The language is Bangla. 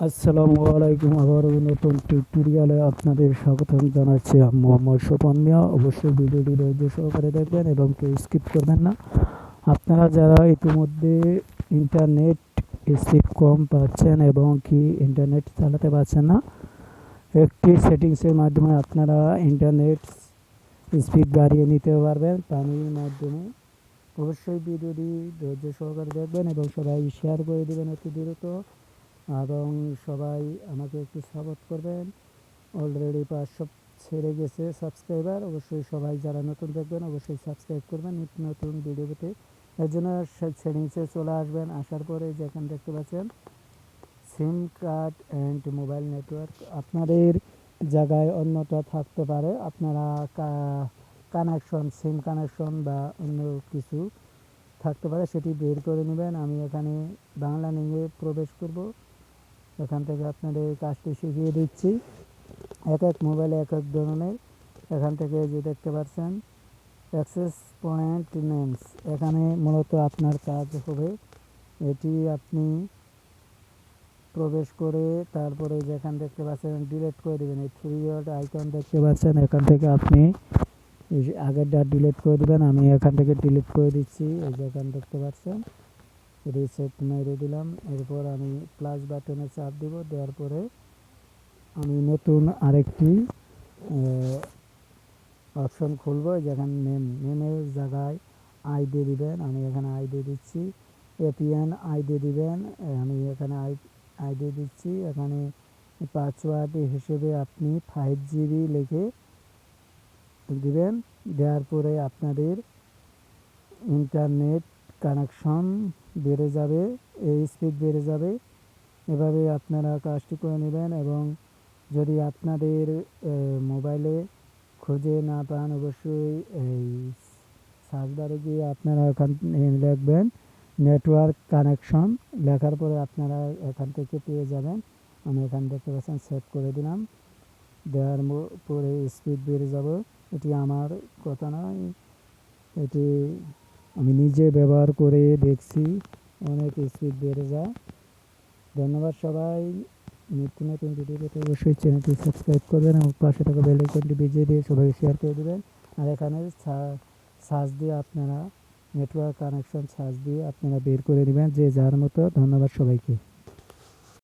আসসালামু আলাইকুম। আবারও নতুন টিউটোরিয়ালে আপনাদের স্বাগতম জানাচ্ছি। আমি মোহাম্মদ সোপান মিয়া। অবশ্যই ভিডিওটি ধৈর্য সহকারে দেখবেন এবং কেউ স্কিপ করবেন না। আপনারা যারা ইতিমধ্যে ইন্টারনেট স্পিড কম পাচ্ছেন এবং কি ইন্টারনেট চালাতে পারছেন না, একটি সেটিংসের মাধ্যমে আপনারা ইন্টারনেট স্পিড বাড়িয়ে নিতে পারবেন পানির মাধ্যমে। অবশ্যই ভিডিওটি ধৈর্য সহকারে দেখবেন এবং সবাই শেয়ার করে দেবেন অতি দ্রুত, এবং সবাই আমাকে একটু সাপোর্ট করবেন। অলরেডি 500 ছেড়ে গেছে সাবস্ক্রাইবার। অবশ্যই সবাই যারা নতুন দেখবেন অবশ্যই সাবস্ক্রাইব করবেন নিত্য নতুন ভিডিও পেতে। এর জন্য সেটিংসে চলে আসবেন। আসার পরে যেখানে দেখতে পাচ্ছেন সিম কার্ড অ্যান্ড মোবাইল নেটওয়ার্ক, আপনাদের জায়গায় অন্যটা থাকতে পারে। আপনারা কানেকশন, সিম কানেকশন বা অন্য কিছু থাকতে পারে, সেটি বের করে নেবেন। আমি এখানে বাংলা নিয়ে প্রবেশ করব। এখান থেকে আপনাদের কাজটি শিখিয়ে দিচ্ছি। এক এক মোবাইলে এক এক ধরনের। এখান থেকে যে দেখতে পাচ্ছেন অ্যাক্সেস পয়েন্ট নেমস, এখানে মূলত আপনার কাজ হবে এটি আপনি প্রবেশ করে তারপরে যেখান দেখতে পাচ্ছেন ডিলিট করে দেবেন। এই থ্রি ডট আইকন দেখতে পাচ্ছেন, এখান থেকে আপনি আগেরটা ডিলিট করে দেবেন। আমি এখান থেকে ডিলিট করে দিচ্ছি। এই যেখানে দেখতে পাচ্ছেন রিসেট মেরে দিলাম। এরপর আমি প্লাস বাটনে চাপ দেব। দেওয়ার পরে আমি নতুন আরেকটি অপশন খুলব, যেখানে নেমের জায়গায় আই দিয়ে দিবেন। আমি এখানে আই দিয়ে দিচ্ছি। এপিএন আই দিয়ে দিবেন। আমি এখানে আই দিয়ে দিচ্ছি। এখানে পাসওয়ার্ড হিসেবে আপনি 5GB লিখে দিবেন। দেওয়ার পরে আপনাদের ইন্টারনেট কানেকশন বেড়ে যাবে, এই স্পিড বেড়ে যাবে। এভাবে আপনারা কাজটি করে নেবেন। এবং যদি আপনাদের মোবাইলে খুঁজে না পান, অবশ্যই এই সার্চ বারে গিয়ে আপনারা এখান লিখবেন নেটওয়ার্ক কানেকশন। লেখার পরে আপনারা এখান থেকে পেয়ে যাবেন। আমি এখান দেখতে পাচ্ছেন সেভ করে দিলাম। দেওয়ার পরে স্পিড বেড়ে যাবে। এটি আমার কথা নয়, এটি আমি নিজে ব্যবহার করে দেখছি, অনেক স্পিড বেড়ে যায়। ধন্যবাদ সবাই। নিত্য নতুন ভিডিও পেতে অবশ্যই চ্যানেলটি সাবস্ক্রাইব করবেন এবং পাশে থাকা বেল আইকনটি বাজিয়ে দিয়ে সবাই শেয়ার করে দেবেন। আর এখানে সার্চ দিয়ে আপনারা নেটওয়ার্ক কানেকশন সার্চ দিয়ে আপনারা বের করে নেবেন যে যার মতো। ধন্যবাদ সবাইকে।